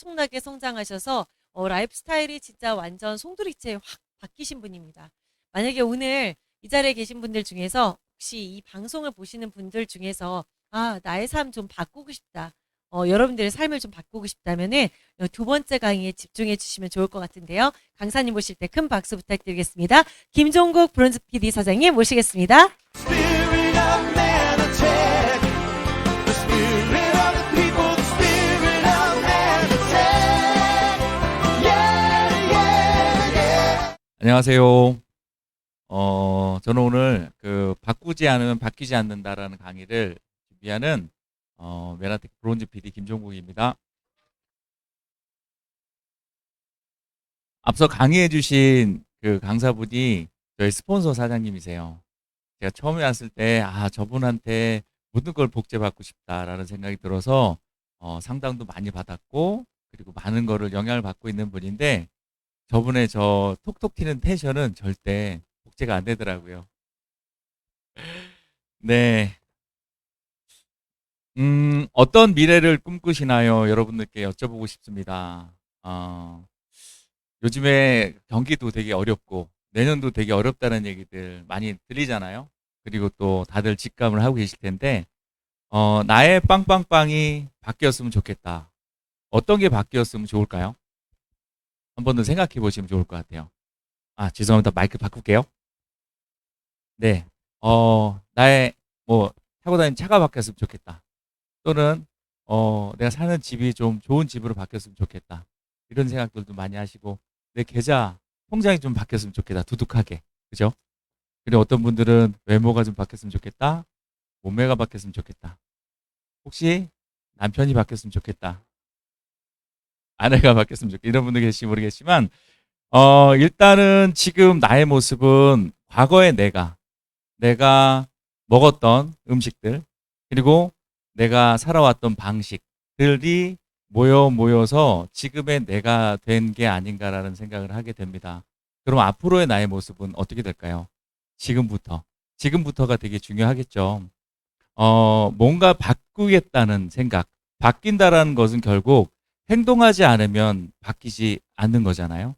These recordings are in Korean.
엄청나게 성장하셔서 라이프 스타일이 진짜 완전 송두리째 확 바뀌신 분입니다. 만약에 오늘 이 자리에 계신 분들 중에서 혹시 이 방송을 보시는 분들 중에서 나의 삶 좀 바꾸고 싶다. 여러분들의 삶을 좀 바꾸고 싶다면은 두 번째 강의에 집중해 주시면 좋을 것 같은데요. 강사님 모실 때 큰 박수 부탁드리겠습니다. 김종국 브론즈 PD 사장님 모시겠습니다. Spirit of Manatech, the spirit of the people, the spirit of Manatech. Yeah, yeah, yeah. 안녕하세요. 저는 오늘 바꾸지 않으면 바뀌지 않는다라는 강의를 준비하는 메나텍 브론즈 PD 김종국입니다. 앞서 강의해주신 그 강사분이 저희 스폰서 사장님이세요. 제가 처음에 왔을 때 저분한테 모든 걸 복제받고 싶다라는 생각이 들어서 상담도 많이 받았고 그리고 많은 거를 영향을 받고 있는 분인데 저분의 저 톡톡 튀는 텐션은 절대 복제가 안 되더라고요. 네. 어떤 미래를 꿈꾸시나요? 여러분들께 여쭤보고 싶습니다. 요즘에 경기도 되게 어렵고 내년도 되게 어렵다는 얘기들 많이 들리잖아요. 그리고 또 다들 직감을 하고 계실 텐데 나의 빵빵빵이 바뀌었으면 좋겠다. 어떤 게 바뀌었으면 좋을까요? 한 번 더 생각해 보시면 좋을 것 같아요. 죄송합니다. 마이크 바꿀게요. 네. 나의 타고 다니는 차가 바뀌었으면 좋겠다. 또는 내가 사는 집이 좀 좋은 집으로 바뀌었으면 좋겠다. 이런 생각들도 많이 하시고 내 계좌 통장이 좀 바뀌었으면 좋겠다. 두둑하게. 그죠? 그리고 어떤 분들은 외모가 좀 바뀌었으면 좋겠다. 몸매가 바뀌었으면 좋겠다. 혹시 남편이 바뀌었으면 좋겠다. 아내가 바뀌었으면 좋겠다. 이런 분들 계실지 모르겠지만 일단은 지금 나의 모습은 과거의 내가 먹었던 음식들 그리고 내가 살아왔던 방식들이 모여서 지금의 내가 된 게 아닌가라는 생각을 하게 됩니다. 그럼 앞으로의 나의 모습은 어떻게 될까요? 지금부터가 되게 중요하겠죠. 뭔가 바꾸겠다는 생각, 바뀐다라는 것은 결국 행동하지 않으면 바뀌지 않는 거잖아요.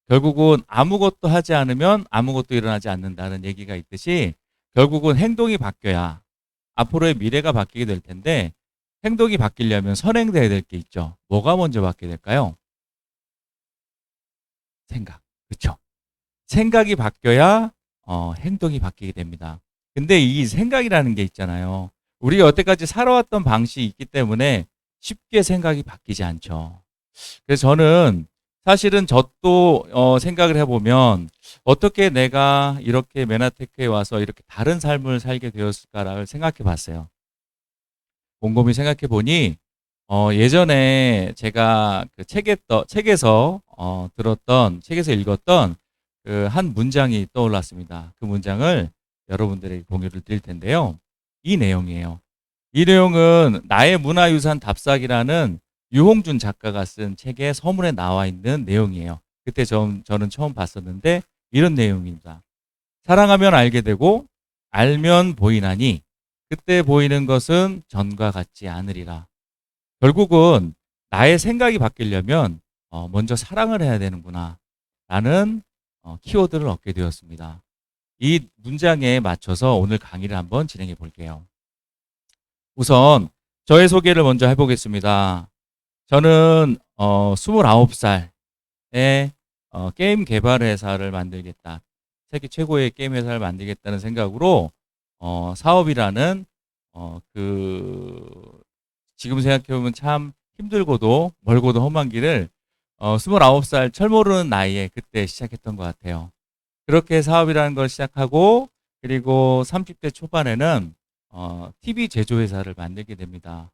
결국은 아무것도 하지 않으면 아무것도 일어나지 않는다는 얘기가 있듯이 결국은 행동이 바뀌어야 앞으로의 미래가 바뀌게 될 텐데 행동이 바뀌려면 선행돼야 될 게 있죠. 뭐가 먼저 바뀌게 될까요? 생각. 그렇죠? 생각이 바뀌어야 행동이 바뀌게 됩니다. 근데 이 생각이라는 게 있잖아요. 우리가 여태까지 살아왔던 방식이 있기 때문에 쉽게 생각이 바뀌지 않죠. 그래서 저는 사실은 저도 생각을 해보면 어떻게 내가 이렇게 메나테크에 와서 이렇게 다른 삶을 살게 되었을까를 생각해 봤어요. 곰곰이 생각해 보니 예전에 제가 그 책에서 책에서 읽었던 그 한 문장이 떠올랐습니다. 그 문장을 여러분들에게 공유를 드릴 텐데요. 이 내용이에요. 이 내용은 나의 문화유산 답사기라는 유홍준 작가가 쓴 책의 서문에 나와 있는 내용이에요. 그때 저는 처음 봤었는데 이런 내용입니다. 사랑하면 알게 되고 알면 보이나니 그때 보이는 것은 전과 같지 않으리라. 결국은 나의 생각이 바뀌려면 먼저 사랑을 해야 되는구나 라는 키워드를 얻게 되었습니다. 이 문장에 맞춰서 오늘 강의를 한번 진행해 볼게요. 우선 저의 소개를 먼저 해보겠습니다. 저는 29살에 게임 개발 회사를 만들겠다. 세계 최고의 게임 회사를 만들겠다는 생각으로 사업이라는 지금 생각해보면 참 힘들고도 멀고도 험한 길을 29살 철 모르는 나이에 그때 시작했던 것 같아요. 그렇게 사업이라는 걸 시작하고 그리고 30대 초반에는 TV 제조회사를 만들게 됩니다.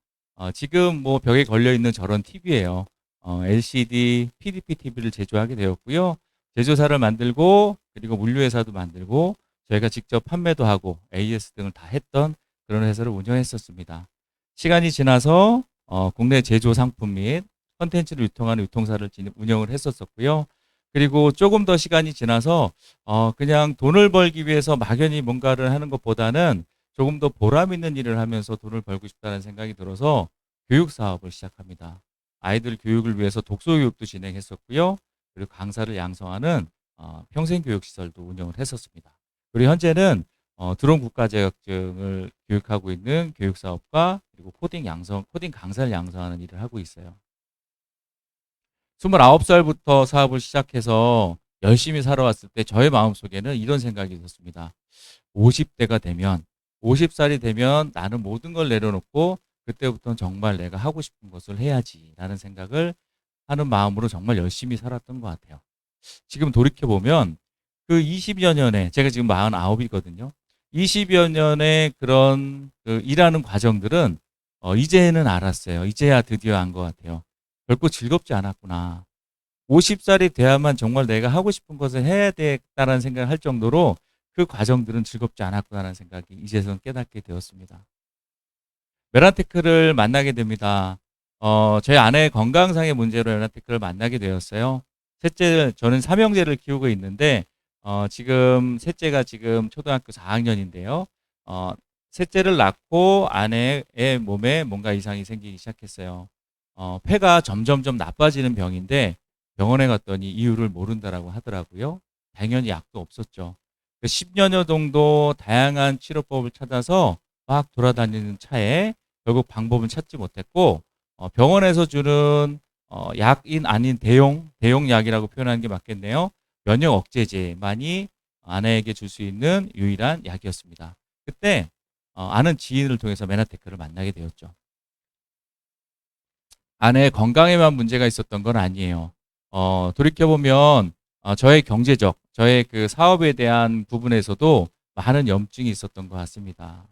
지금 뭐 벽에 걸려있는 저런 TV예요. LCD, PDP TV를 제조하게 되었고요. 제조사를 만들고 그리고 물류회사도 만들고 저희가 직접 판매도 하고 AS 등을 다 했던 그런 회사를 운영했었습니다. 시간이 지나서 국내 제조 상품 및 컨텐츠를 유통하는 유통사를 운영을 했었고요. 그리고 조금 더 시간이 지나서 그냥 돈을 벌기 위해서 막연히 뭔가를 하는 것보다는 조금 더 보람 있는 일을 하면서 돈을 벌고 싶다는 생각이 들어서 교육 사업을 시작합니다. 아이들 교육을 위해서 독서 교육도 진행했었고요. 그리고 강사를 양성하는 평생 교육 시설도 운영을 했었습니다. 그리고 현재는 드론 국가 자격증을 교육하고 있는 교육 사업과 그리고 코딩 강사를 양성하는 일을 하고 있어요. 29살부터 사업을 시작해서 열심히 살아왔을 때 저의 마음속에는 이런 생각이 있었습니다. 50대가 되면 50살이 되면 나는 모든 걸 내려놓고 그때부터는 정말 내가 하고 싶은 것을 해야지라는 생각을 하는 마음으로 정말 열심히 살았던 것 같아요. 지금 돌이켜보면 그 20여 년에 제가 지금 49이거든요. 20여 년의 그런 그 일하는 과정들은 이제는 알았어요. 이제야 드디어 안 것 같아요. 결코 즐겁지 않았구나. 50살이 돼야만 정말 내가 하고 싶은 것을 해야 되겠다는 생각을 할 정도로 그 과정들은 즐겁지 않았구나라는 생각이 이제선 깨닫게 되었습니다. 메란테크를 만나게 됩니다. 저희 아내의 건강상의 문제로 메란테크를 만나게 되었어요. 저는 삼형제를 키우고 있는데, 지금 셋째가 지금 초등학교 4학년인데요. 셋째를 낳고 아내의 몸에 뭔가 이상이 생기기 시작했어요. 폐가 점점점 나빠지는 병인데 병원에 갔더니 이유를 모른다라고 하더라고요. 당연히 약도 없었죠. 10여 년 정도 다양한 치료법을 찾아서 막 돌아다니는 차에 결국 방법은 찾지 못했고 병원에서 주는 약인 아닌 대용 약이라고 표현하는 게 맞겠네요. 면역 억제제만이 아내에게 줄 수 있는 유일한 약이었습니다. 그때 아는 지인을 통해서 메나테크를 만나게 되었죠. 아내의 건강에만 문제가 있었던 건 아니에요. 돌이켜보면 저의 저의 그 사업에 대한 부분에서도 많은 염증이 있었던 것 같습니다.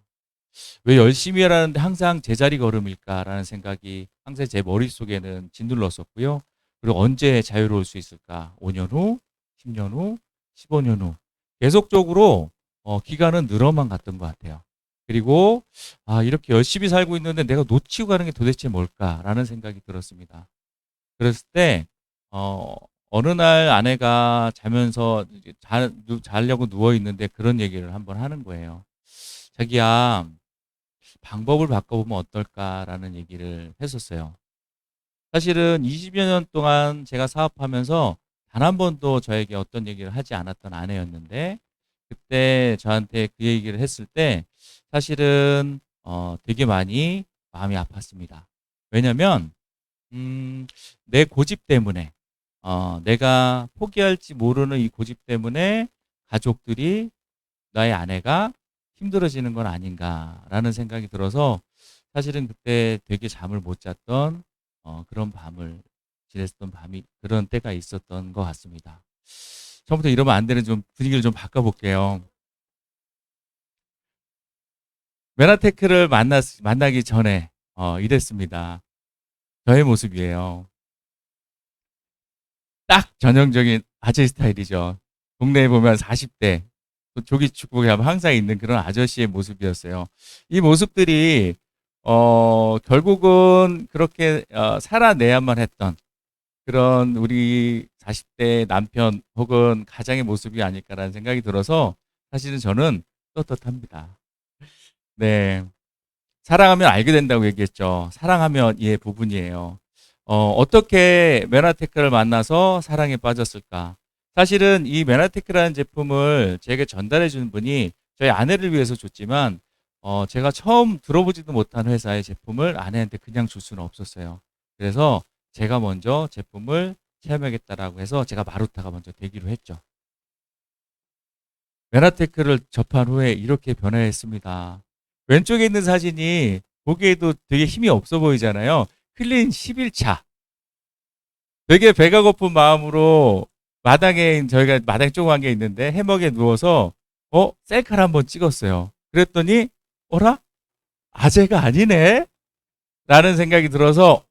왜 열심히 하라는데 항상 제자리 걸음일까라는 생각이 항상 제 머릿속에는 짓눌렀었고요. 그리고 언제 자유로울 수 있을까? 5년 후, 10년 후, 15년 후. 계속적으로 기간은 늘어만 갔던 것 같아요. 그리고 이렇게 열심히 살고 있는데 내가 놓치고 가는 게 도대체 뭘까라는 생각이 들었습니다. 그랬을 때 어느 날 아내가 자면서 자려고 누워 있는데 그런 얘기를 한번 하는 거예요. 자기야, 방법을 바꿔보면 어떨까라는 얘기를 했었어요. 사실은 20여 년 동안 제가 사업하면서 단 한 번도 저에게 어떤 얘기를 하지 않았던 아내였는데 그때 저한테 그 얘기를 했을 때 사실은 되게 많이 마음이 아팠습니다. 왜냐면 내 고집 때문에 내가 포기할지 모르는 이 고집 때문에 가족들이 나의 아내가 힘들어지는 건 아닌가라는 생각이 들어서 사실은 그때 되게 잠을 못 잤던 그런 밤을 지냈던 그런 때가 있었던 것 같습니다. 처음부터 이러면 안 되는 좀 분위기를 좀 바꿔볼게요. 메나테크를 만나기 전에 이랬습니다. 저의 모습이에요. 딱 전형적인 아저씨 스타일이죠. 동네에 보면 40대 조기 축구에 하면 항상 있는 그런 아저씨의 모습이었어요. 이 모습들이 결국은 그렇게 살아내야만 했던 그런 우리 40대 남편 혹은 가장의 모습이 아닐까라는 생각이 들어서 사실은 저는 떳떳합니다. 네. 사랑하면 알게 된다고 얘기했죠. 사랑하면 예, 부분이에요. 어떻게 메나테크를 만나서 사랑에 빠졌을까? 사실은 이 메나테크라는 제품을 제게 전달해 주는 분이 저희 아내를 위해서 줬지만, 제가 처음 들어보지도 못한 회사의 제품을 아내한테 그냥 줄 수는 없었어요. 그래서 제가 먼저 제품을 체험하겠다라고 해서 제가 마루타가 먼저 되기로 했죠. 메나테크를 접한 후에 이렇게 변화했습니다. 왼쪽에 있는 사진이 보기에도 되게 힘이 없어 보이잖아요. 클린 11차. 되게 배가 고픈 마음으로 저희가 마당 조그만 게 있는데 해먹에 누워서 셀카를 한번 찍었어요. 그랬더니 어라? 아재가 아니네? 라는 생각이 들어서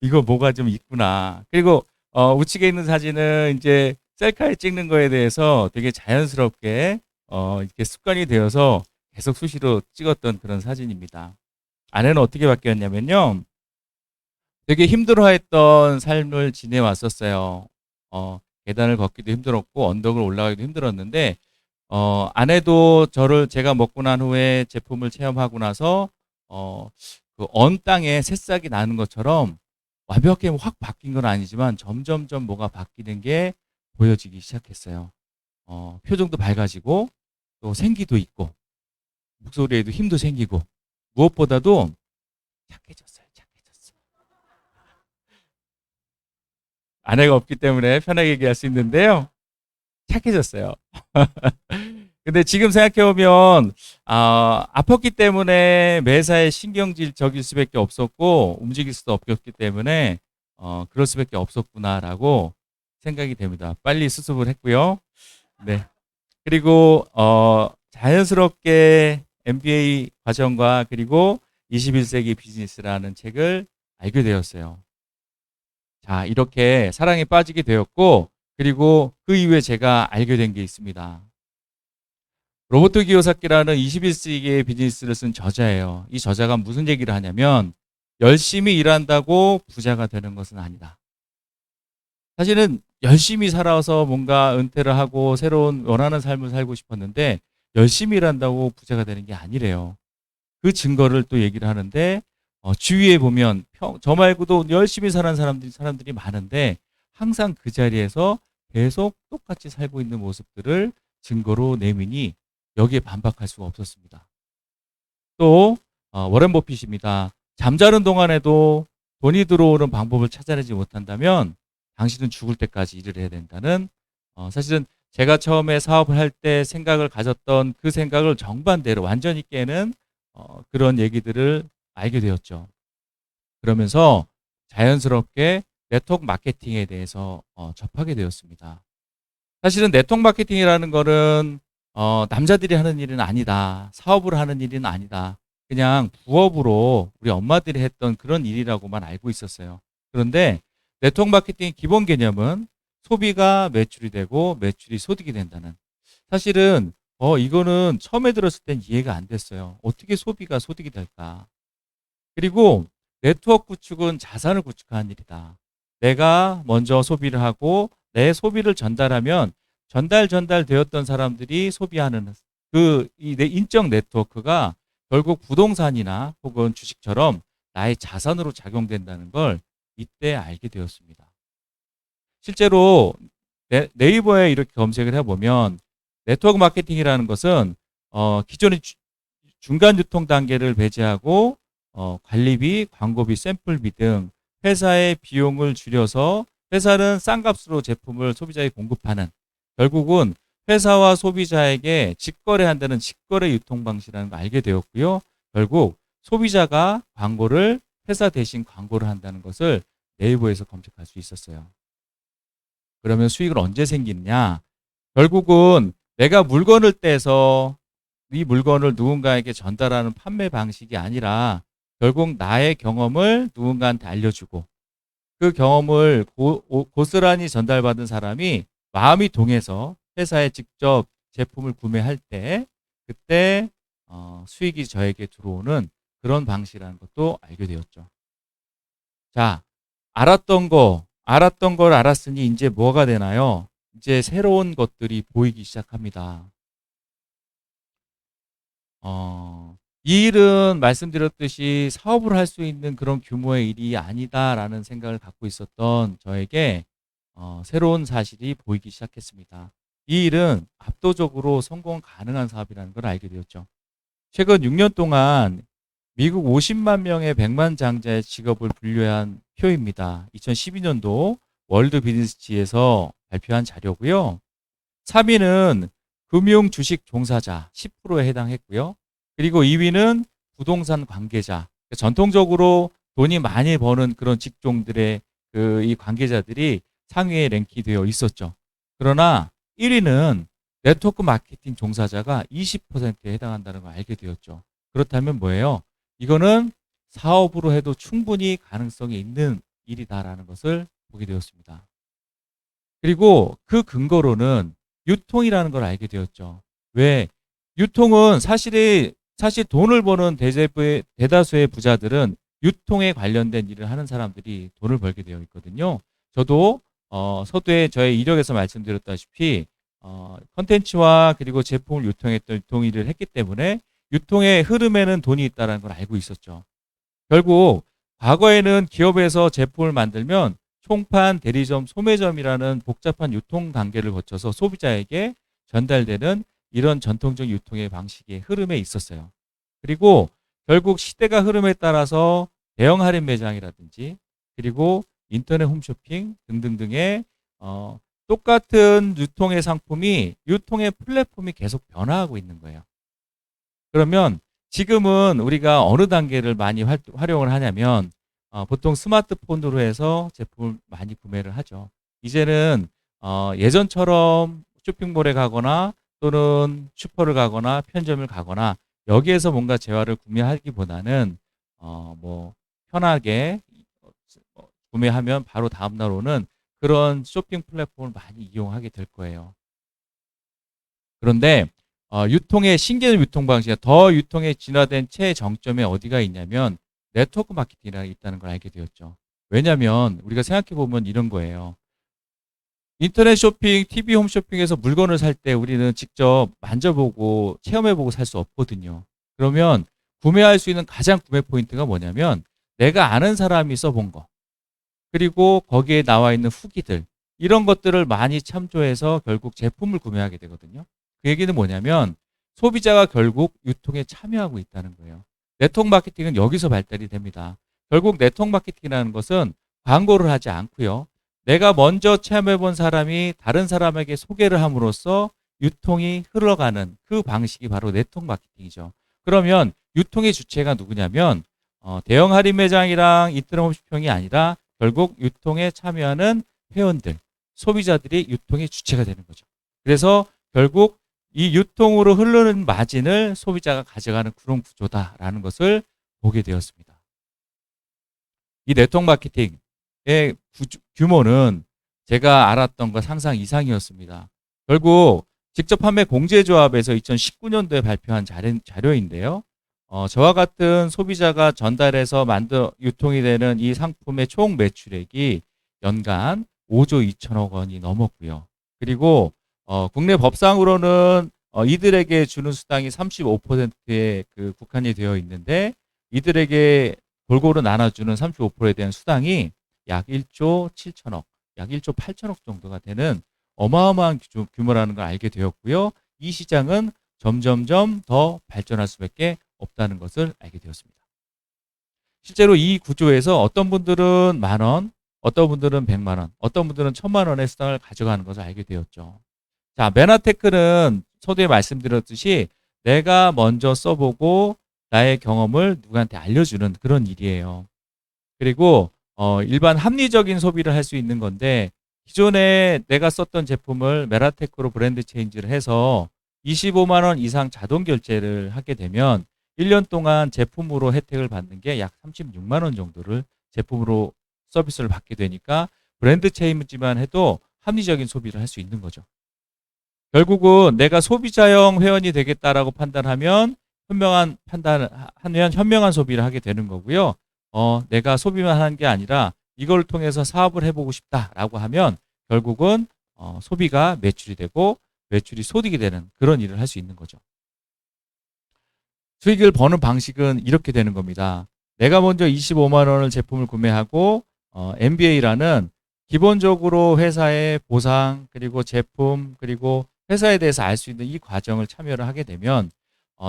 이거 뭐가 좀 있구나. 그리고 우측에 있는 사진은 이제 셀카에 찍는 거에 대해서 되게 자연스럽게 이렇게 습관이 되어서 계속 수시로 찍었던 그런 사진입니다. 아내는 어떻게 바뀌었냐면요. 되게 힘들어했던 삶을 지내왔었어요. 계단을 걷기도 힘들었고 언덕을 올라가기도 힘들었는데 아내도 제가 먹고 난 후에 제품을 체험하고 나서 그 언 땅에 새싹이 나는 것처럼 완벽하게 확 바뀐 건 아니지만 점점점 뭐가 바뀌는 게 보여지기 시작했어요. 표정도 밝아지고 또 생기도 있고 목소리에도 힘도 생기고 무엇보다도 착해졌어요. 착해졌어. 아내가 없기 때문에 편하게 얘기할 수 있는데요. 착해졌어요. 근데 지금 생각해보면 아팠기 때문에 매사에 신경질적일 수밖에 없었고 움직일 수도 없었기 때문에 그럴 수밖에 없었구나라고 생각이 됩니다. 빨리 수습을 했고요. 네. 그리고 자연스럽게 MBA 과정과 그리고 21세기 비즈니스라는 책을 알게 되었어요. 자, 이렇게 사랑에 빠지게 되었고 그리고 그 이후에 제가 알게 된 게 있습니다. 로버트 기요사키라는 21세기의 비즈니스를 쓴 저자예요. 이 저자가 무슨 얘기를 하냐면 열심히 일한다고 부자가 되는 것은 아니다. 사실은 열심히 살아서 뭔가 은퇴를 하고 새로운 원하는 삶을 살고 싶었는데 열심히 일한다고 부자가 되는 게 아니래요. 그 증거를 또 얘기를 하는데 주위에 보면 저 말고도 열심히 사는 사람들이 많은데 항상 그 자리에서 계속 똑같이 살고 있는 모습들을 증거로 내미니 여기에 반박할 수가 없었습니다. 또 워렌 버핏입니다. 잠자는 동안에도 돈이 들어오는 방법을 찾아내지 못한다면 당신은 죽을 때까지 일을 해야 된다는 사실은 제가 처음에 사업을 할 때 생각을 가졌던 그 생각을 정반대로 완전히 깨는 그런 얘기들을 알게 되었죠. 그러면서 자연스럽게 네트워크 마케팅에 대해서 접하게 되었습니다. 사실은 네트워크 마케팅이라는 거는 남자들이 하는 일은 아니다. 사업을 하는 일은 아니다. 그냥 부업으로 우리 엄마들이 했던 그런 일이라고만 알고 있었어요. 그런데 네트워크 마케팅의 기본 개념은 소비가 매출이 되고 매출이 소득이 된다는. 사실은 이거는 처음에 들었을 땐 이해가 안 됐어요. 어떻게 소비가 소득이 될까? 그리고 네트워크 구축은 자산을 구축하는 일이다. 내가 먼저 소비를 하고 내 소비를 전달하면 전달되었던 사람들이 소비하는 이 인적 네트워크가 결국 부동산이나 혹은 주식처럼 나의 자산으로 작용된다는 걸 이때 알게 되었습니다. 실제로 네이버에 이렇게 검색을 해보면 네트워크 마케팅이라는 것은 기존의 중간 유통 단계를 배제하고 관리비, 광고비, 샘플비 등 회사의 비용을 줄여서 회사는 싼 값으로 제품을 소비자에게 공급하는 결국은 회사와 소비자에게 직거래한다는 직거래 유통 방식이라는 걸 알게 되었고요. 결국 소비자가 광고를 회사 대신 광고를 한다는 것을 네이버에서 검색할 수 있었어요. 그러면 수익을 언제 생기느냐? 결국은 내가 물건을 떼서 이 물건을 누군가에게 전달하는 판매 방식이 아니라 결국 나의 경험을 누군가한테 알려주고 그 경험을 고스란히 전달받은 사람이 마음이 동해서 회사에 직접 제품을 구매할 때 그때 수익이 저에게 들어오는 그런 방식이라는 것도 알게 되었죠. 자, 알았던 걸 알았으니 이제 뭐가 되나요? 이제 새로운 것들이 보이기 시작합니다. 이 일은 말씀드렸듯이 사업을 할 수 있는 그런 규모의 일이 아니다라는 생각을 갖고 있었던 저에게 새로운 사실이 보이기 시작했습니다. 이 일은 압도적으로 성공 가능한 사업이라는 걸 알게 되었죠. 최근 6년 동안 미국 50만 명의 100만 장자의 직업을 분류한 표입니다. 2012년도 월드 비즈니스지에서 발표한 자료고요. 3위는 금융 주식 종사자 10%에 해당했고요. 그리고 2위는 부동산 관계자. 전통적으로 돈이 많이 버는 그런 직종들의 이 관계자들이 상위에 랭크되어 있었죠. 그러나 1위는 네트워크 마케팅 종사자가 20%에 해당한다는 걸 알게 되었죠. 그렇다면 뭐예요? 이거는 사업으로 해도 충분히 가능성이 있는 일이다라는 것을 보게 되었습니다. 그리고 그 근거로는 유통이라는 걸 알게 되었죠. 왜? 유통은 사실 돈을 버는 대다수의 부자들은 유통에 관련된 일을 하는 사람들이 돈을 벌게 되어 있거든요. 저도 서두에 저의 이력에서 말씀드렸다시피 컨텐츠와 그리고 제품을 유통했던 유통 일을 했기 때문에 유통의 흐름에는 돈이 있다는 걸 알고 있었죠. 결국 과거에는 기업에서 제품을 만들면 총판, 대리점, 소매점이라는 복잡한 유통 단계를 거쳐서 소비자에게 전달되는 이런 전통적 유통의 방식의 흐름에 있었어요. 그리고 결국 시대가 흐름에 따라서 대형 할인 매장이라든지 그리고 인터넷 홈쇼핑 등등등의 똑같은 유통의 상품이 유통의 플랫폼이 계속 변화하고 있는 거예요. 그러면 지금은 우리가 어느 단계를 많이 활용을 하냐면 보통 스마트폰으로 해서 제품을 많이 구매를 하죠. 이제는 예전처럼 쇼핑몰에 가거나 또는 슈퍼를 가거나 편의점을 가거나 여기에서 뭔가 재화를 구매하기보다는 뭐 편하게 구매하면 바로 다음날 오는 그런 쇼핑 플랫폼을 많이 이용하게 될 거예요. 그런데 유통의 신규 유통 방식이 더 유통에 진화된 최정점에 어디가 있냐면 네트워크 마케팅이 있다는 걸 알게 되었죠. 왜냐하면 우리가 생각해 보면 이런 거예요. 인터넷 쇼핑, TV 홈쇼핑에서 물건을 살 때 우리는 직접 만져보고 체험해보고 살 수 없거든요. 그러면 구매할 수 있는 가장 구매 포인트가 뭐냐면 내가 아는 사람이 써본 거 그리고 거기에 나와 있는 후기들 이런 것들을 많이 참조해서 결국 제품을 구매하게 되거든요. 그 얘기는 뭐냐면 소비자가 결국 유통에 참여하고 있다는 거예요. 네트워크 마케팅은 여기서 발달이 됩니다. 결국 네트워크 마케팅이라는 것은 광고를 하지 않고요. 내가 먼저 체험해 본 사람이 다른 사람에게 소개를 함으로써 유통이 흘러가는 그 방식이 바로 네트워크 마케팅이죠. 그러면 유통의 주체가 누구냐면 대형 할인 매장이랑 인터넷 홈쇼핑이 아니라 결국 유통에 참여하는 회원들, 소비자들이 유통의 주체가 되는 거죠. 그래서 결국 이 유통으로 흐르는 마진을 소비자가 가져가는 그런 구조다라는 것을 보게 되었습니다. 이 네트워크 마케팅의 규모는 제가 알았던 것 상상 이상이었습니다. 결국 직접 판매 공제조합에서 2019년도에 발표한 자료인데요. 저와 같은 소비자가 전달해서 유통이 되는 이 상품의 총 매출액이 연간 5조 2천억 원이 넘었고요. 그리고 국내 법상으로는 이들에게 주는 수당이 35%에 국한이 되어 있는데 이들에게 골고루 나눠주는 35%에 대한 수당이 약 1조 7천억, 약 1조 8천억 정도가 되는 어마어마한 규모라는 걸 알게 되었고요. 이 시장은 점점점 더 발전할 수밖에 없다는 것을 알게 되었습니다. 실제로 이 구조에서 어떤 분들은 10,000원, 어떤 분들은 100만 원, 어떤 분들은 1,000만 원의 수당을 가져가는 것을 알게 되었죠. 자, 메나테크는 서두에 말씀드렸듯이 내가 먼저 써보고 나의 경험을 누구한테 알려주는 그런 일이에요. 그리고 일반 합리적인 소비를 할 수 있는 건데 기존에 내가 썼던 제품을 메나테크로 브랜드 체인지를 해서 25만 원 이상 자동 결제를 하게 되면 1년 동안 제품으로 혜택을 받는 게 약 36만 원 정도를 제품으로 서비스를 받게 되니까 브랜드 체인지만 해도 합리적인 소비를 할 수 있는 거죠. 결국은 내가 소비자형 회원이 되겠다라고 판단하면 현명한 소비를 하게 되는 거고요. 내가 소비만 하는 게 아니라 이걸 통해서 사업을 해보고 싶다라고 하면 결국은 소비가 매출이 되고 매출이 소득이 되는 그런 일을 할 수 있는 거죠. 수익을 버는 방식은 이렇게 되는 겁니다. 내가 먼저 25만 원을 제품을 구매하고 MBA라는 기본적으로 회사의 보상 그리고 제품 그리고 회사에 대해서 알 수 있는 이 과정을 참여를 하게 되면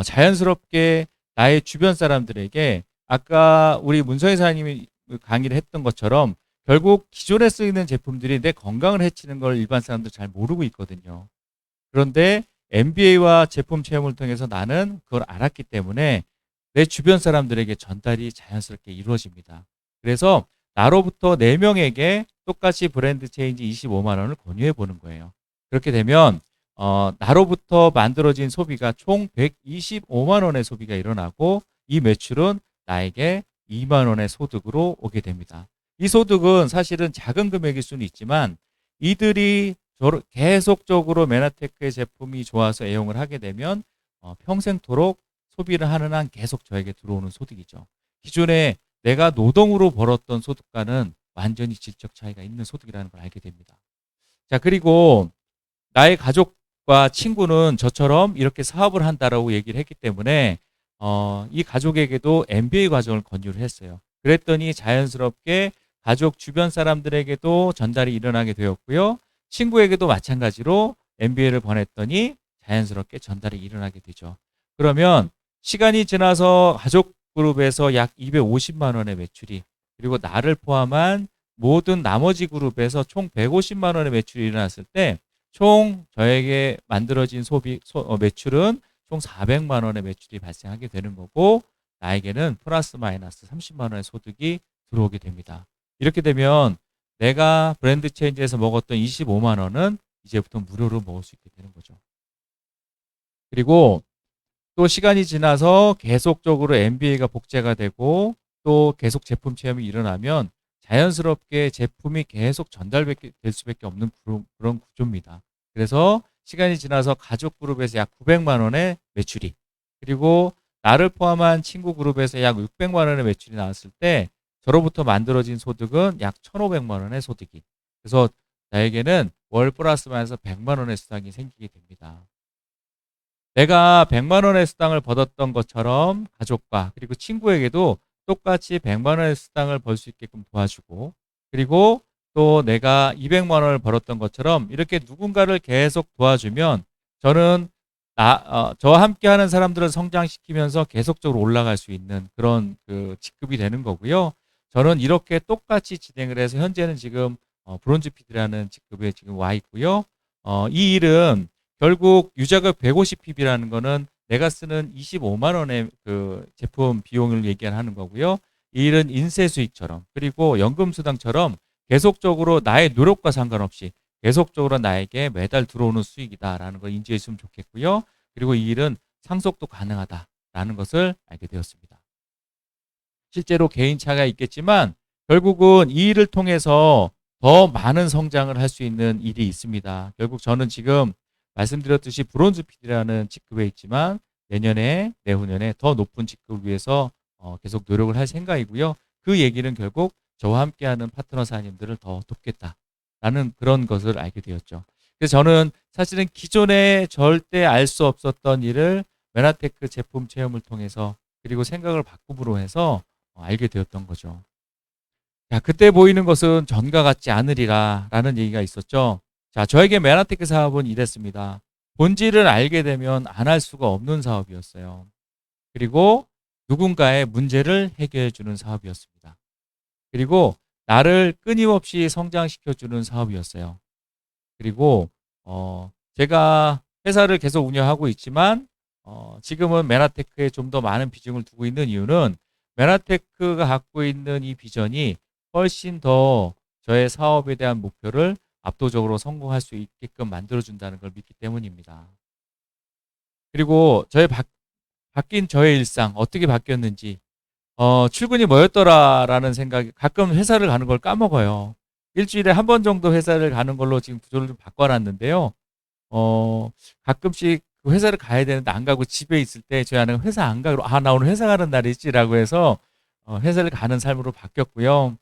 자연스럽게 나의 주변 사람들에게 아까 우리 문성희 사장님이 강의를 했던 것처럼 결국 기존에 쓰이는 제품들이 내 건강을 해치는 걸 일반 사람들 잘 모르고 있거든요. 그런데 MBA와 제품 체험을 통해서 나는 그걸 알았기 때문에 내 주변 사람들에게 전달이 자연스럽게 이루어집니다. 그래서 나로부터 4명에게 똑같이 브랜드 체인지 25만 원을 권유해 보는 거예요. 그렇게 되면 나로부터 만들어진 소비가 총 125만 원의 소비가 일어나고 이 매출은 나에게 2만 원의 소득으로 오게 됩니다. 이 소득은 사실은 작은 금액일 수는 있지만 이들이 계속적으로 메나테크의 제품이 좋아서 애용을 하게 되면 평생토록 소비를 하는 한 계속 저에게 들어오는 소득이죠. 기존에 내가 노동으로 벌었던 소득과는 완전히 질적 차이가 있는 소득이라는 걸 알게 됩니다. 자, 그리고 나의 가족과 친구는 저처럼 이렇게 사업을 한다라고 얘기를 했기 때문에 이 가족에게도 MBA 과정을 권유를 했어요. 그랬더니 자연스럽게 가족 주변 사람들에게도 전달이 일어나게 되었고요. 친구에게도 마찬가지로 MBA를 보냈더니 자연스럽게 전달이 일어나게 되죠. 그러면 시간이 지나서 가족 그룹에서 약 250만 원의 매출이, 그리고 나를 포함한 모든 나머지 그룹에서 총 150만 원의 매출이 일어났을 때 총 저에게 만들어진 매출은 총 400만 원의 매출이 발생하게 되는 거고, 나에게는 플러스 마이너스 30만 원의 소득이 들어오게 됩니다. 이렇게 되면 내가 브랜드 체인지에서 먹었던 25만 원은 이제부터 무료로 먹을 수 있게 되는 거죠. 그리고 또 시간이 지나서 계속적으로 MBA가 복제가 되고 또 계속 제품 체험이 일어나면 자연스럽게 제품이 계속 전달될 수밖에 없는 그런 구조입니다. 그래서 시간이 지나서 가족 그룹에서 약 900만 원의 매출이, 그리고 나를 포함한 친구 그룹에서 약 600만 원의 매출이 나왔을 때 저로부터 만들어진 소득은 약 1,500만 원의 소득이, 그래서 나에게는 월 플러스 마이너스 100만 원의 수당이 생기게 됩니다. 내가 100만 원의 수당을 벌었던 것처럼 가족과 그리고 친구에게도 똑같이 100만 원의 수당을 벌 수 있게끔 도와주고, 그리고 또 내가 200만 원을 벌었던 것처럼 이렇게 누군가를 계속 도와주면 저는 저와 함께 하는 사람들을 성장시키면서 계속적으로 올라갈 수 있는 그런 그 직급이 되는 거고요. 저는 이렇게 똑같이 진행을 해서 현재는 지금 브론즈 PD라는 직급에 지금 와 있고요. 이 일은 결국 유자급 150pp라는 거는 내가 쓰는 25만 원의 그 제품 비용을 얘기하는 거고요. 이 일은 인쇄 수익처럼, 그리고 연금 수당처럼 계속적으로 나의 노력과 상관없이 계속적으로 나에게 매달 들어오는 수익이다라는 걸 인지해 주시면 좋겠고요. 그리고 이 일은 상속도 가능하다라는 것을 알게 되었습니다. 실제로 개인차가 있겠지만 결국은 이 일을 통해서 더 많은 성장을 할 수 있는 일이 있습니다. 결국 저는 지금 말씀드렸듯이 브론즈 PD라는 직급에 있지만 내년에, 내후년에 더 높은 직급을 위해서 계속 노력을 할 생각이고요. 그 얘기는 결국 저와 함께하는 파트너 사장님들을 더 돕겠다라는 그런 것을 알게 되었죠. 그래서 저는 사실은 기존에 절대 알 수 없었던 일을 메나테크 제품 체험을 통해서, 그리고 생각을 바꿈으로 해서 알게 되었던 거죠. 자, 그때 보이는 것은 전과 같지 않으리라 라는 얘기가 있었죠. 자, 저에게 메나테크 사업은 이랬습니다. 본질을 알게 되면 안 할 수가 없는 사업이었어요. 그리고 누군가의 문제를 해결해 주는 사업이었습니다. 그리고 나를 끊임없이 성장시켜주는 사업이었어요. 그리고 제가 회사를 계속 운영하고 있지만 지금은 메나테크에 좀 더 많은 비중을 두고 있는 이유는 메나테크가 갖고 있는 이 비전이 훨씬 더 저의 사업에 대한 목표를 압도적으로 성공할 수 있게끔 만들어준다는 걸 믿기 때문입니다. 그리고 바뀐 저의 일상, 어떻게 바뀌었는지, 출근이 뭐였더라라는 생각이, 가끔 회사를 가는 걸 까먹어요. 일주일에 한 번 정도 회사를 가는 걸로 지금 구조를 좀 바꿔놨는데요. 가끔씩 그 회사를 가야 되는데 안 가고 집에 있을 때 저희 아내가 회사 안 가고, 나 오늘 회사 가는 날이지라고 해서 회사를 가는 삶으로 바뀌었고요.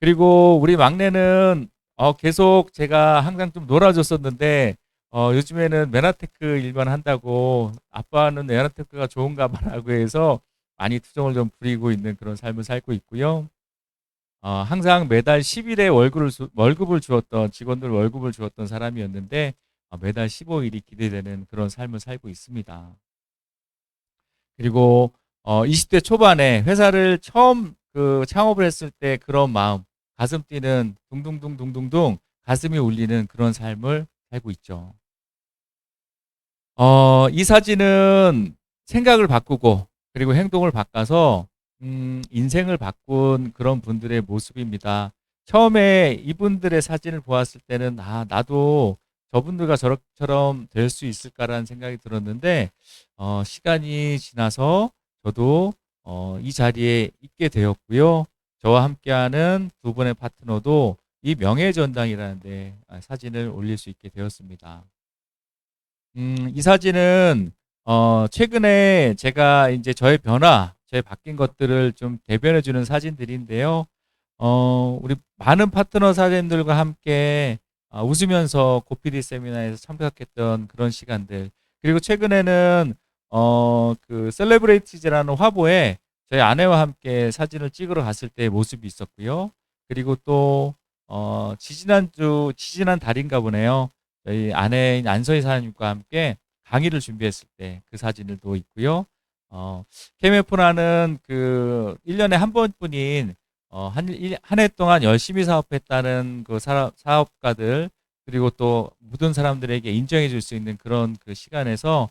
그리고 우리 막내는 계속 제가 항상 좀 놀아줬었는데 요즘에는 메나테크 일만 한다고, 아빠는 메나테크가 좋은가 봐라고 해서 많이 투정을 좀 부리고 있는 그런 삶을 살고 있고요. 항상 매달 10일에 월급을 주었던, 직원들 월급을 주었던 사람이었는데 매달 15일이 기대되는 그런 삶을 살고 있습니다. 그리고 20대 초반에 회사를 처음 창업을 했을 때 그런 마음, 가슴 뛰는 둥둥둥둥둥둥 가슴이 울리는 그런 삶을 살고 있죠. 이 사진은 생각을 바꾸고 그리고 행동을 바꿔서 인생을 바꾼 그런 분들의 모습입니다. 처음에 이분들의 사진을 보았을 때는 나도 저분들과 저처럼 될 수 있을까라는 생각이 들었는데 시간이 지나서 저도 이 자리에 있게 되었고요. 저와 함께하는 두 분의 파트너도 이 명예전당이라는 데 사진을 올릴 수 있게 되었습니다. 이 사진은 최근에 제가 이제 저의 변화, 저의 바뀐 것들을 좀 대변해 주는 사진들인데요. 우리 많은 파트너 사장님들과 함께 웃으면서 고피디 세미나에서 참석했던 그런 시간들, 그리고 최근에는 그 셀레브레이티즈라는 화보에 저희 아내와 함께 사진을 찍으러 갔을 때의 모습이 있었고요. 그리고 또 지지난 달인가 보네요. 저희 아내인 안서희 사장님과 함께 강의를 준비했을 때 그 사진을 또 있고요. KMF라는 그 1년에 한 번뿐인 한 해 동안 열심히 사업했다는 그 사업가들, 그리고 또 모든 사람들에게 인정해 줄 수 있는 그런 그 시간에서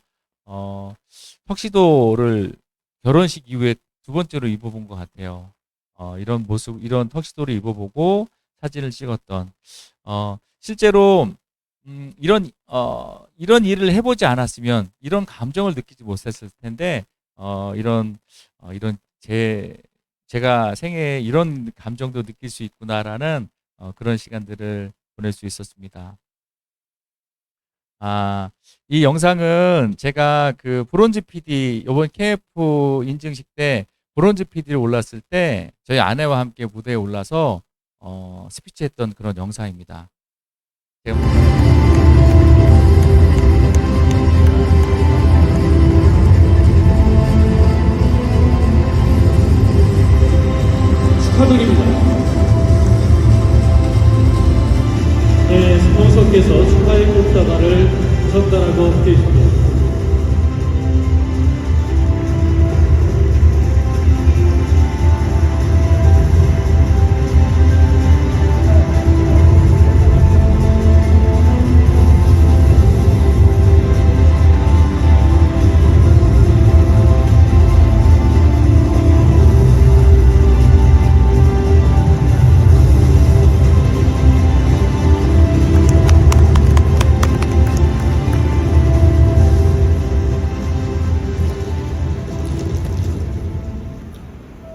턱시도를 결혼식 이후에 두 번째로 입어본 것 같아요. 이런 모습, 이런 턱시도를 입어보고 사진을 찍었던, 실제로, 이런 일을 해보지 않았으면 이런 감정을 느끼지 못했을 텐데, 이런 제가 생애에 이런 감정도 느낄 수 있구나라는 그런 시간들을 보낼 수 있었습니다. 이 영상은 제가 그 브론즈 PD, 요번 KF 인증식 때 브론즈 PD를 올랐을 때 저희 아내와 함께 무대에 올라서 스피치 했던 그런 영상입니다. 축하드립니다. 네, 스폰서께서 축하의 꽃다발을 전달하고 계십니다.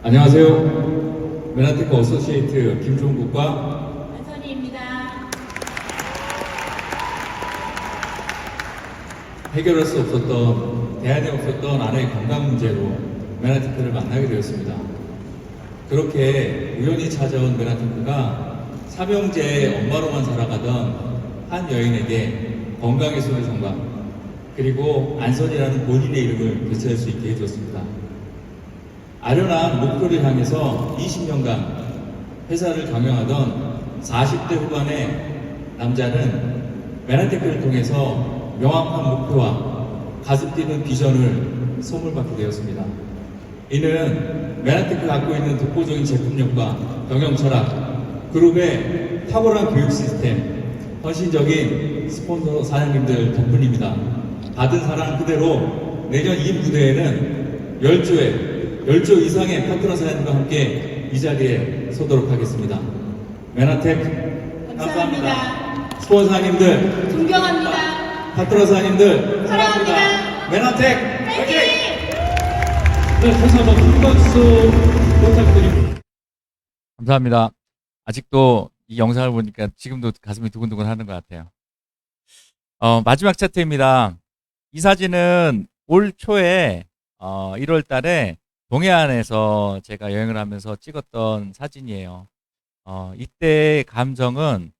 안녕하세요. 메나테크 어소시에이트 김종국과 안선희입니다. 해결할 수 없었던, 대안이 없었던 아내의 건강 문제로 메나테크를 만나게 되었습니다. 그렇게 우연히 찾아온 메나테크가 삼형제의 엄마로만 살아가던 한 여인에게 건강의 손을 정박, 그리고 안선이라는 본인의 이름을 되찾을 수 있게 해주었습니다. 아련한 목표를 향해서 20년간 회사를 경영하던 40대 후반의 남자는 메나테크를 통해서 명확한 목표와 가슴 뛰는 비전을 선물받게 되었습니다. 이는 메나테크가 갖고 있는 독보적인 제품력과 경영 철학, 그룹의 탁월한 교육 시스템, 헌신적인 스폰서 사장님들 덕분입니다. 받은 사랑 그대로 내년 이 무대에는 10조 이상의 파트너 사장님과 함께 이 자리에 서도록 하겠습니다. 메나테크 감사합니다. 스폰서님들 존경합니다. 파트너 사장님들 사랑합니다. 메나테크 화이팅! 네, 다시 한번 큰 박수 부탁드립니다. 감사합니다. 아직도 이 영상을 보니까 지금도 가슴이 두근두근 하는 것 같아요. 마지막 차트입니다. 이 사진은 올 초에 1월 달에 동해안에서 제가 여행을 하면서 찍었던 사진이에요. 이때의 감정은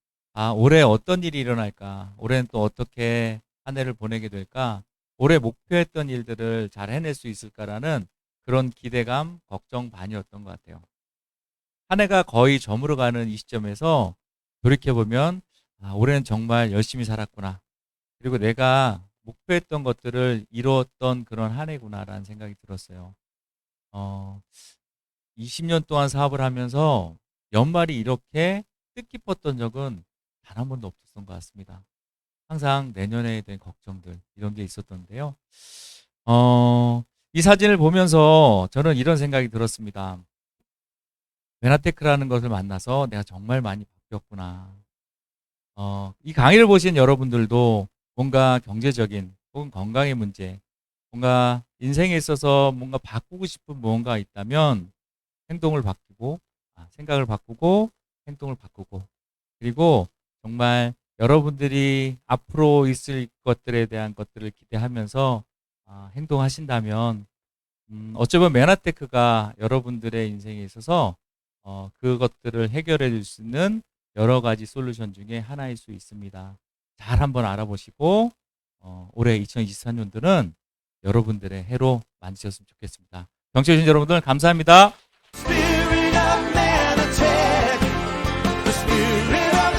올해 어떤 일이 일어날까? 올해는 또 어떻게 한 해를 보내게 될까? 올해 목표했던 일들을 잘 해낼 수 있을까라는 그런 기대감, 걱정 반이었던 것 같아요. 한 해가 거의 저물어가는 이 시점에서 돌이켜보면 올해는 정말 열심히 살았구나. 그리고 내가 목표했던 것들을 이루었던 그런 한 해구나라는 생각이 들었어요. 20년 동안 사업을 하면서 연말이 이렇게 뜻깊었던 적은 단 한 번도 없었던 것 같습니다. 항상 내년에 대한 걱정들 이런 게 있었던데요. 이 사진을 보면서 저는 이런 생각이 들었습니다. 메나테크라는 것을 만나서 내가 정말 많이 바뀌었구나. 이 강의를 보신 여러분들도 뭔가 경제적인 혹은 건강의 문제, 뭔가 인생에 있어서 뭔가 바꾸고 싶은 무언가 있다면 행동을 바꾸고, 생각을 바꾸고, 행동을 바꾸고, 그리고 정말 여러분들이 앞으로 있을 것들에 대한 것들을 기대하면서 행동하신다면 어쩌면 메나테크가 여러분들의 인생에 있어서 그것들을 해결해 줄 수 있는 여러 가지 솔루션 중에 하나일 수 있습니다. 잘 한번 알아보시고 올해 2024년도는 여러분들의 해로 만드셨으면 좋겠습니다. 경청해주신 여러분들 감사합니다. Spirit of Manatech, the spirit of